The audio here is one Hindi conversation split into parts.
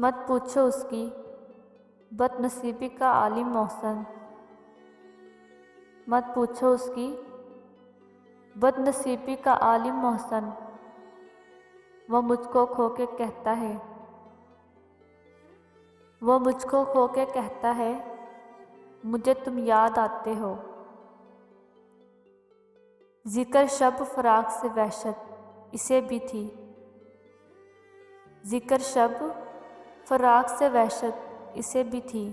मत पूछो उसकी बदनसीबी का आलिम मोहसन। मत पूछो उसकी बदनसीबी का आलिम मोहसन। वो मुझको खो के कहता है, वो मुझको खो के कहता है, मुझे तुम याद आते हो। जिक्र शब फराक से वहशत इसे भी थी। जिक्र शब फराक से वहशत इसे भी थी।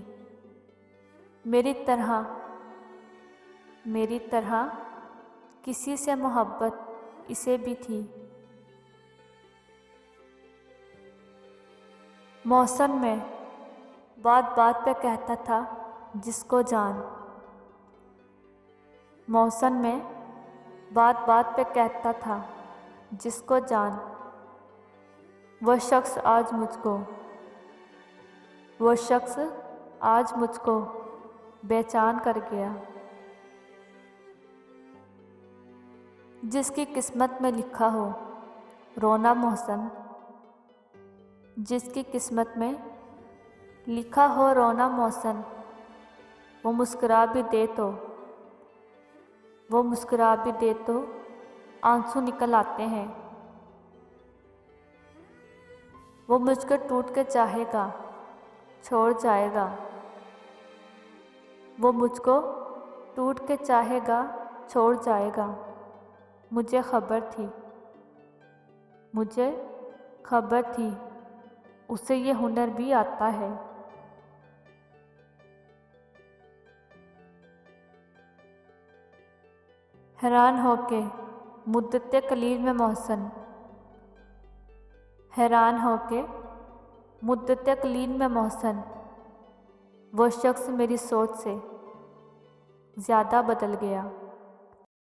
मेरी तरह किसी से मोहब्बत इसे भी थी। मौसम में बात बात पे कहता था जिसको जान। मौसम में बात बात पे कहता था जिसको जान। वो शख्स आज मुझको बेचैन कर गया। जिसकी किस्मत में लिखा हो रोना मोहसन। जिसकी किस्मत में लिखा हो रोना मोहसन। वो मुस्कुरा भी दे तो आंसू निकल आते हैं। वो मुझको टूट के चाहेगा छोड़ जाएगा। वो मुझको टूट के चाहेगा छोड़ जाएगा। मुझे खबर थी उसे ये हुनर भी आता है। हैरान होके मुद्दते कलील में मोहसन। हैरान होके मुद्दते कलील में मोहसन। वो शख्स मेरी सोच से ज़्यादा बदल गया।